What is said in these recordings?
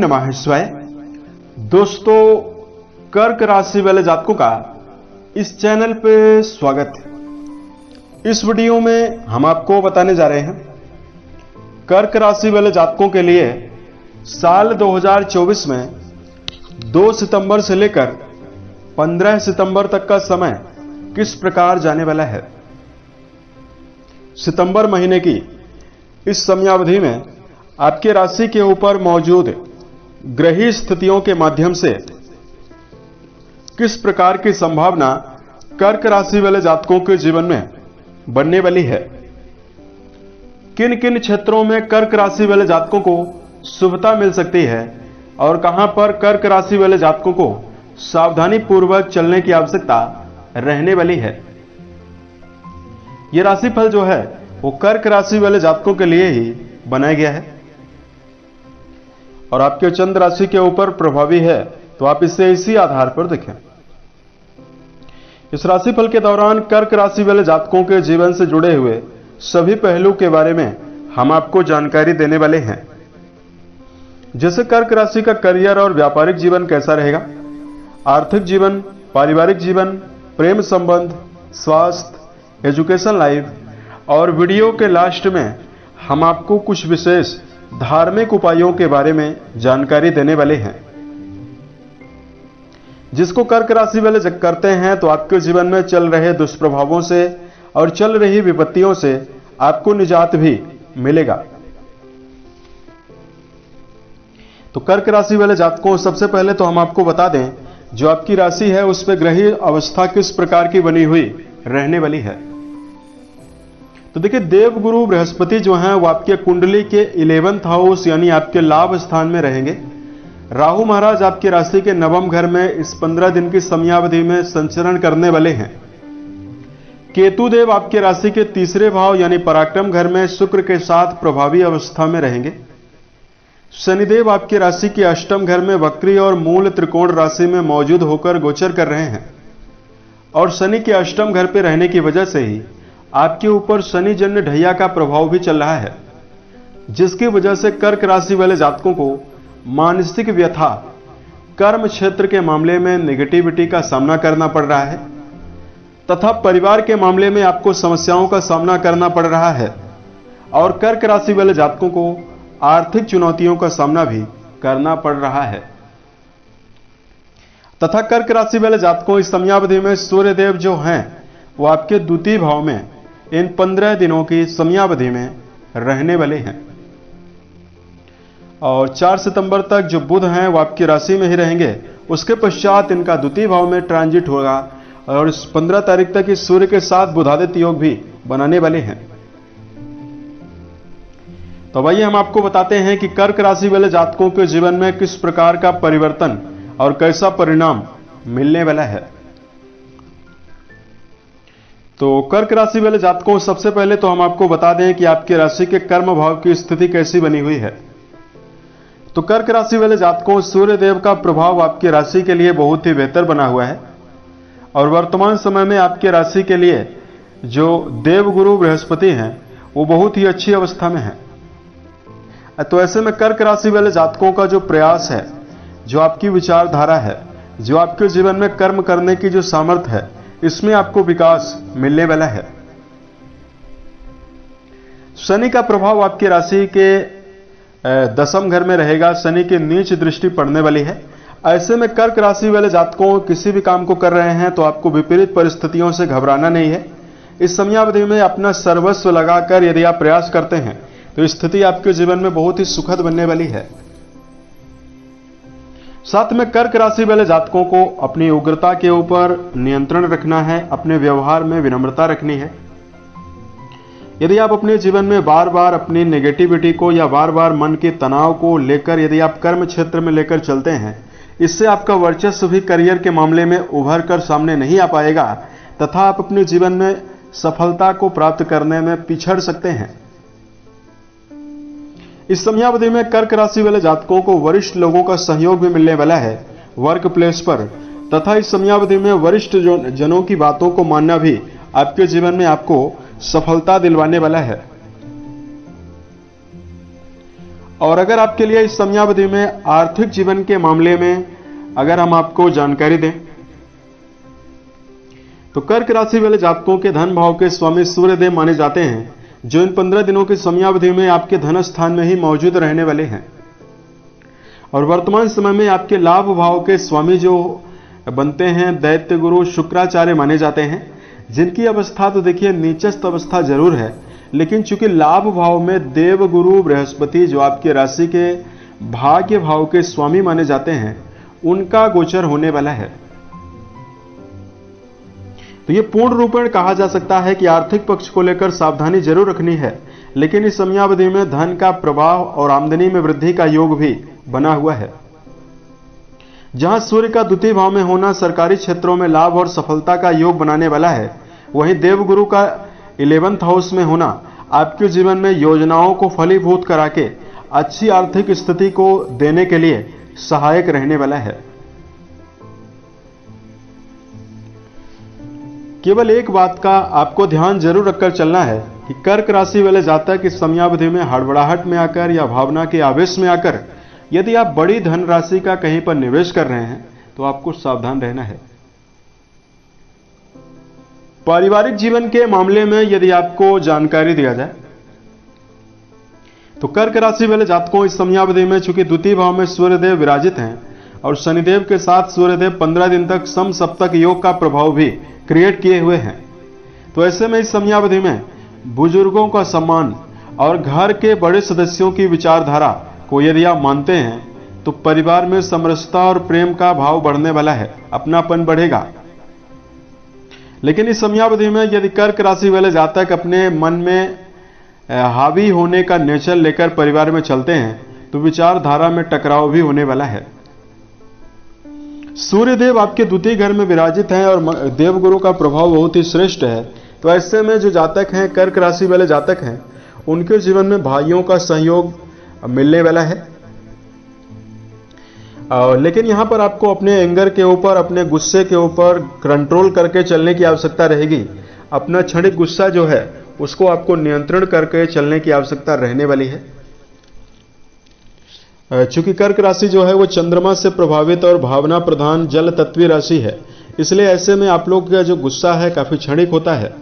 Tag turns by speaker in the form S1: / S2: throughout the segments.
S1: नमः शिवाय। दोस्तों, कर्क राशि वाले जातकों का इस चैनल पे स्वागत है। इस वीडियो में हम आपको बताने जा रहे हैं कर्क राशि वाले जातकों के लिए साल 2024 में 2 सितंबर से लेकर 15 सितंबर तक का समय किस प्रकार जाने वाला है। सितंबर महीने की इस समयावधि में आपके राशि के ऊपर मौजूद ग्रही स्थितियों के माध्यम से किस प्रकार की संभावना कर्क राशि वाले जातकों के जीवन में बनने वाली है। किन किन क्षेत्रों में कर्क राशि वाले जातकों को शुभता मिल सकती है और कहां पर कर्क राशि वाले जातकों को सावधानी पूर्वक चलने की आवश्यकता रहने वाली है। यह राशिफल जो है वो कर्क राशि वाले जातकों के लिए ही बनाया गया है और आपके चंद्र राशि के ऊपर प्रभावी है, तो आप इसे इसी आधार पर देखें। इस राशिफल के दौरान कर्क राशि वाले जातकों के जीवन से जुड़े हुए सभी पहलू के बारे में हम आपको जानकारी देने वाले हैं। जैसे कर्क राशि का करियर और व्यापारिक जीवन कैसा रहेगा, आर्थिक जीवन, पारिवारिक जीवन, प्रेम संबंध, स्वास्थ्य, एजुकेशन लाइफ, और वीडियो के लास्ट में हम आपको कुछ विशेष धार्मिक उपायों के बारे में जानकारी देने वाले हैं जिसको कर्क राशि वाले करते हैं तो आपके जीवन में चल रहे दुष्प्रभावों से और चल रही विपत्तियों से आपको निजात भी मिलेगा। तो कर्क राशि वाले जातकों, सबसे पहले तो हम आपको बता दें जो आपकी राशि है उस पर ग्रही अवस्था किस प्रकार की बनी हुई रहने वाली है। तो देखिए, देवगुरु बृहस्पति जो हैं वो आपके कुंडली के 11th हाउस यानी आपके लाभ स्थान में रहेंगे। राहु महाराज आपकी राशि के 9वें घर में इस 15 दिन की समयावधि में संचरण करने वाले हैं। केतु देव आपके राशि के 3रे भाव यानी पराक्रम घर में शुक्र के साथ प्रभावी अवस्था में रहेंगे। शनिदेव आपकी राशि के 8वें घर में वक्री और मूल त्रिकोण राशि में मौजूद होकर गोचर कर रहे हैं और शनि के 8वें घर पर रहने की वजह से ही आपके ऊपर शनि जन्य ढैया का प्रभाव भी चल रहा है, जिसकी वजह से कर्क राशि वाले जातकों को मानसिक व्यथा, कर्म क्षेत्र के मामले में नेगेटिविटी का सामना करना पड़ रहा है तथा परिवार के मामले में आपको समस्याओं का सामना करना पड़ रहा है और कर्क राशि वाले जातकों को आर्थिक चुनौतियों का सामना भी करना पड़ रहा है तथा कर्क राशि वाले जातकों इस समयावधि में सूर्यदेव जो हैं वो आपके द्वितीय भाव में इन 15 दिनों की समयावधि में रहने वाले हैं और 4 सितंबर तक जो बुध हैं वो आपकी राशि में ही रहेंगे। उसके पश्चात इनका द्वितीय भाव में ट्रांजिट होगा और इस 15 तारीख तक इस सूर्य के साथ बुधादित्य योग भी बनाने वाले हैं। तो आइए हम आपको बताते हैं कि कर्क राशि वाले जातकों के जीवन में किस प्रकार का परिवर्तन और कैसा परिणाम मिलने वाला है। तो कर्क राशि वाले जातकों, सबसे पहले तो हम आपको बता दें कि आपके राशि के कर्म भाव की स्थिति कैसी बनी हुई है। तो कर्क राशि वाले जातकों, सूर्य देव का प्रभाव आपकी राशि के लिए बहुत ही बेहतर बना हुआ है और वर्तमान समय में आपके राशि के लिए जो देवगुरु बृहस्पति हैं वो बहुत ही अच्छी अवस्था में है। तो ऐसे में कर्क राशि वाले जातकों का जो प्रयास है, जो आपकी विचारधारा है, जो आपके जीवन में कर्म करने की जो सामर्थ्य है, इसमें आपको विकास मिलने वाला है। शनि का प्रभाव आपकी राशि के 10वें घर में रहेगा। शनि की नीच दृष्टि पड़ने वाली है। ऐसे में कर्क राशि वाले जातकों किसी भी काम को कर रहे हैं तो आपको विपरीत परिस्थितियों से घबराना नहीं है। इस समयावधि में अपना सर्वस्व लगाकर यदि आप प्रयास करते हैं तो स्थिति आपके जीवन में बहुत ही सुखद बनने वाली है। साथ में कर्क राशि वाले जातकों को अपनी उग्रता के ऊपर नियंत्रण रखना है, अपने व्यवहार में विनम्रता रखनी है। यदि आप अपने जीवन में बार बार अपनी नेगेटिविटी को या बार बार मन के तनाव को लेकर यदि आप कर्म क्षेत्र में लेकर चलते हैं, इससे आपका वर्चस्व भी करियर के मामले में उभर कर सामने नहीं आ पाएगा तथा आप अपने जीवन में सफलता को प्राप्त करने में पिछड़ सकते हैं। इस समयावधि में कर्क राशि वाले जातकों को वरिष्ठ लोगों का सहयोग भी मिलने वाला है वर्क प्लेस पर तथा इस समयावधि में वरिष्ठ जनों की बातों को मानना भी आपके जीवन में आपको सफलता दिलवाने वाला है। और अगर आपके लिए इस समयावधि में आर्थिक जीवन के मामले में अगर हम आपको जानकारी दें तो कर्क राशि वाले जातकों के धन भाव के स्वामी सूर्यदेव माने जाते हैं, जो इन 15 दिनों की समयावधि में आपके धन स्थान में ही मौजूद रहने वाले हैं। और वर्तमान समय में आपके लाभ भाव के स्वामी जो बनते हैं दैत्य गुरु शुक्राचार्य माने जाते हैं, जिनकी अवस्था तो देखिए नीचस्थ अवस्था जरूर है, लेकिन चूंकि लाभ भाव में देव गुरु बृहस्पति जो आपके राशि के भाग्य भाव के स्वामी माने जाते हैं, उनका गोचर होने वाला है। तो ये पूर्ण रूपेण कहा जा सकता है कि आर्थिक पक्ष को लेकर सावधानी जरूर रखनी है, लेकिन इस समयावधि में धन का प्रवाह और आमदनी में वृद्धि का योग भी बना हुआ है। जहां सूर्य का द्वितीय भाव में होना सरकारी क्षेत्रों में लाभ और सफलता का योग बनाने वाला है, वहीं देवगुरु का 11th हाउस में होना आपके जीवन में योजनाओं को फलीभूत करा के अच्छी आर्थिक स्थिति को देने के लिए सहायक रहने वाला है। केवल एक बात का आपको ध्यान जरूर रखकर चलना है कि कर्क राशि वाले जातक इस समयावधि में हड़बड़ाहट में आकर या भावना के आवेश में आकर यदि आप बड़ी धन राशि का कहीं पर निवेश कर रहे हैं तो आपको सावधान रहना है। पारिवारिक जीवन के मामले में यदि आपको जानकारी दिया जाए तो कर्क राशि वाले जातकों इस समयावधि में चूंकि द्वितीय भाव में सूर्यदेव विराजित हैं और शनिदेव के साथ सूर्यदेव 15 दिन तक सम सप्तक योग का प्रभाव भी क्रिएट किए हुए हैं, तो ऐसे में इस समयावधि में बुजुर्गों का सम्मान और घर के बड़े सदस्यों की विचारधारा को यदि आप मानते हैं तो परिवार में समरसता और प्रेम का भाव बढ़ने वाला है, अपनापन बढ़ेगा। लेकिन इस समयावधि में यदि कर्क राशि वाले जातक अपने मन में हावी होने का नेचर लेकर परिवार में चलते हैं तो विचारधारा में टकराव भी होने वाला है। सूर्यदेव आपके द्वितीय घर में विराजित हैं और देवगुरु का प्रभाव बहुत ही श्रेष्ठ है, तो ऐसे में जो जातक हैं कर्क राशि वाले जातक हैं उनके जीवन में भाइयों का सहयोग मिलने वाला है। लेकिन यहां पर आपको अपने एंगर के ऊपर अपने गुस्से के ऊपर कंट्रोल करके चलने की आवश्यकता रहेगी। अपना क्षणिक गुस्सा जो है उसको आपको नियंत्रण करके चलने की आवश्यकता रहने वाली है। चूंकि कर्क राशि जो है वो चंद्रमा से प्रभावित और भावना प्रधान जल तत्वीय राशि है, इसलिए ऐसे में आप लोग का जो गुस्सा है काफी क्षणिक होता है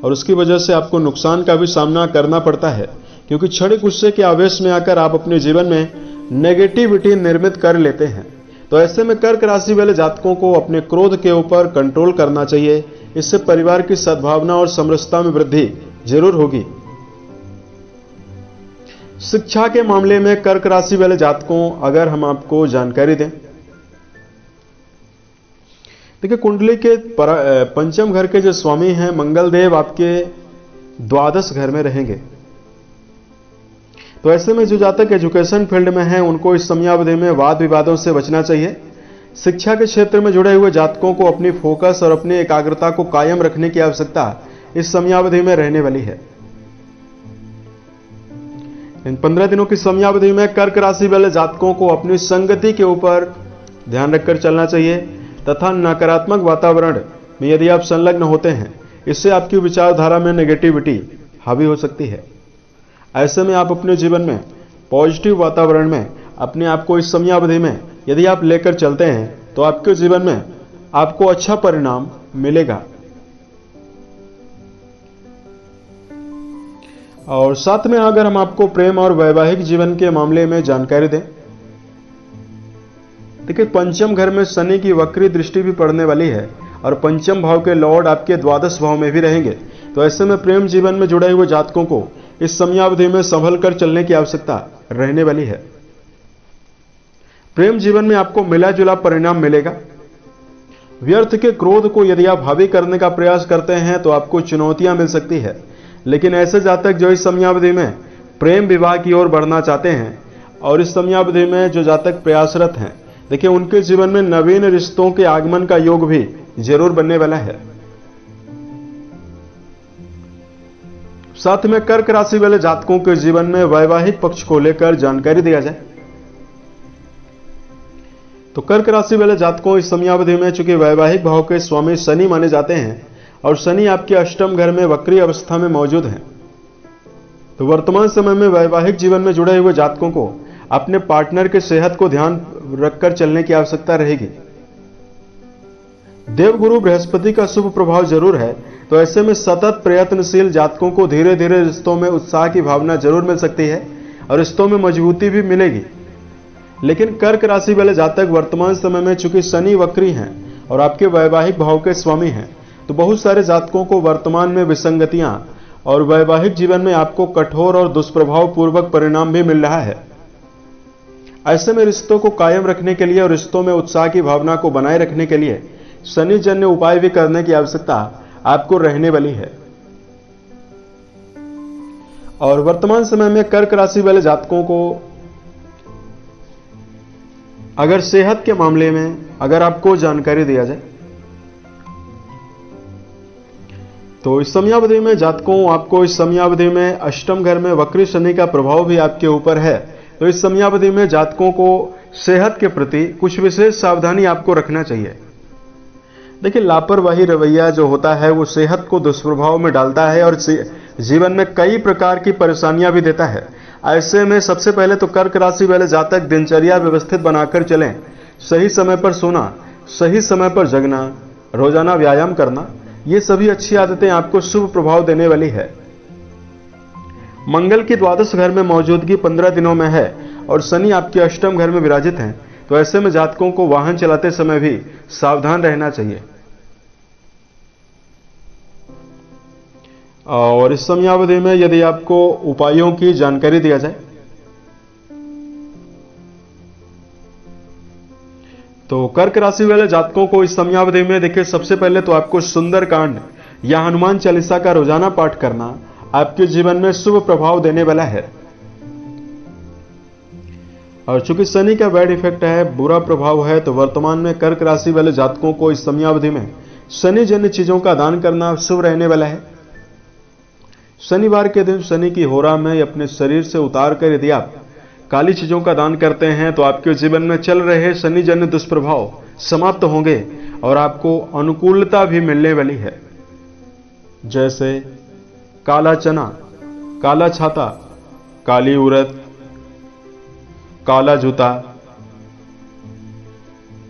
S1: और उसकी वजह से आपको नुकसान का भी सामना करना पड़ता है, क्योंकि क्षणिक गुस्से के आवेश में आकर आप अपने जीवन में नेगेटिविटी निर्मित कर लेते हैं। तो ऐसे में कर्क राशि वाले जातकों को अपने क्रोध के ऊपर कंट्रोल करना चाहिए, इससे परिवार की सद्भावना और समरसता में वृद्धि जरूर होगी। शिक्षा के मामले में कर्क राशि वाले जातकों अगर हम आपको जानकारी दें, देखिए कुंडली के पंचम घर के जो स्वामी हैं मंगल देव आपके द्वादश घर में रहेंगे, तो ऐसे में जो जातक एजुकेशन फील्ड में हैं उनको इस समयावधि में वाद विवादों से बचना चाहिए। शिक्षा के क्षेत्र में जुड़े हुए जातकों को अपनी फोकस और अपनी एकाग्रता को कायम रखने की आवश्यकता इस समयावधि में रहने वाली है। इन 15 दिनों की समयावधि में कर्क राशि वाले जातकों को अपनी संगति के ऊपर ध्यान रखकर चलना चाहिए तथा नकारात्मक वातावरण में यदि आप संलग्न होते हैं, इससे आपकी विचारधारा में नेगेटिविटी हावी हो सकती है। ऐसे में आप अपने जीवन में पॉजिटिव वातावरण में अपने आप को इस समयावधि में यदि आप लेकर चलते हैं तो आपके जीवन में आपको अच्छा परिणाम मिलेगा। और साथ में अगर हम आपको प्रेम और वैवाहिक जीवन के मामले में जानकारी दें, देखिए पंचम घर में शनि की वक्री दृष्टि भी पड़ने वाली है और पंचम भाव के लॉर्ड आपके द्वादश भाव में भी रहेंगे, तो ऐसे में प्रेम जीवन में जुड़े हुए जातकों को इस समयावधि में संभल कर चलने की आवश्यकता रहने वाली है। प्रेम जीवन में आपको मिला जुला परिणाम मिलेगा। व्यर्थ के क्रोध को यदि आप हावी करने का प्रयास करते हैं तो आपको चुनौतियां मिल सकती है, लेकिन ऐसे जातक जो इस समयावधि में प्रेम विवाह की ओर बढ़ना चाहते हैं और इस समयावधि में जो जातक प्रयासरत हैं, देखिए उनके जीवन में नवीन रिश्तों के आगमन का योग भी जरूर बनने वाला है। साथ में कर्क राशि वाले जातकों के जीवन में वैवाहिक पक्ष को लेकर जानकारी दिया जाए तो कर्क राशि वाले जातकों इस समयावधि में चूंकि वैवाहिक भाव के स्वामी शनि माने जाते हैं और शनि आपके अष्टम घर में वक्री अवस्था में मौजूद हैं, तो वर्तमान समय में वैवाहिक जीवन में जुड़े हुए जातकों को अपने पार्टनर के सेहत को ध्यान रखकर चलने की आवश्यकता रहेगी। देवगुरु बृहस्पति का शुभ प्रभाव जरूर है, तो ऐसे में सतत प्रयत्नशील जातकों को धीरे धीरे रिश्तों में उत्साह की भावना जरूर मिल सकती है और रिश्तों में मजबूती भी मिलेगी। लेकिन कर्क राशि वाले जातक वर्तमान समय में चूंकि शनि वक्री हैं और आपके वैवाहिक भाव के स्वामी हैं, तो बहुत सारे जातकों को वर्तमान में विसंगतियां और वैवाहिक जीवन में आपको कठोर और दुष्प्रभाव पूर्वक परिणाम भी मिल रहा है। ऐसे में रिश्तों को कायम रखने के लिए और रिश्तों में उत्साह की भावना को बनाए रखने के लिए शनि जन्य उपाय भी करने की आवश्यकता आपको रहने वाली है। और वर्तमान समय में कर्क राशि वाले जातकों को अगर सेहत के मामले में अगर आपको जानकारी दिया जाए, तो इस समयावधि में जातकों आपको इस समयावधि में अष्टम घर में वक्री शनि का प्रभाव भी आपके ऊपर है। तो इस समयावधि में जातकों को सेहत के प्रति कुछ विशेष सावधानी आपको रखना चाहिए। देखिए, लापरवाही रवैया जो होता है वो सेहत को दुष्प्रभाव में डालता है और जीवन में कई प्रकार की परेशानियां भी देता है। ऐसे में सबसे पहले तो कर्क राशि वाले जातक दिनचर्या व्यवस्थित बनाकर चलें। सही समय पर सोना, सही समय पर जगना, रोजाना व्यायाम करना, ये सभी अच्छी आदतें आपको शुभ प्रभाव देने वाली है। मंगल की द्वादश घर में मौजूदगी 15 दिनों में है और शनि आपके अष्टम घर में विराजित हैं, तो ऐसे में जातकों को वाहन चलाते समय भी सावधान रहना चाहिए। और इस समयावधि में यदि आपको उपायों की जानकारी दिया जाए, तो कर्क राशि वाले जातकों को इस समयावधि में देखिए, सबसे पहले तो आपको सुंदरकांड या हनुमान चालीसा का रोजाना पाठ करना आपके जीवन में शुभ प्रभाव देने वाला है। और चूंकि शनि का बैड इफेक्ट है, बुरा प्रभाव है, तो वर्तमान में कर्क राशि वाले जातकों को इस समयावधि में शनि जन्य चीजों का दान करना शुभ रहने वाला है। शनिवार के दिन शनि की होरा में अपने शरीर से उतार कर यदि आप काली चीजों का दान करते हैं, तो आपके जीवन में चल रहे शनि जन्य दुष्प्रभाव समाप्त होंगे और आपको अनुकूलता भी मिलने वाली है। जैसे काला चना, काला छाता, काली उड़द, काला जूता,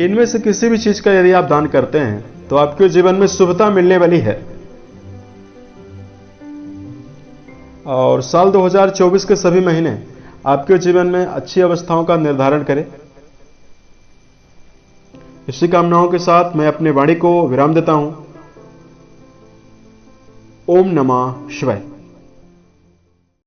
S1: इनमें से किसी भी चीज का यदि आप दान करते हैं तो आपके जीवन में शुभता मिलने वाली है। और साल 2024 के सभी महीने आपके जीवन में अच्छी अवस्थाओं का निर्धारण करें। इसी कामनाओं के साथ मैं अपनी वाणी को विराम देता हूं। ओम नमः शिवाय।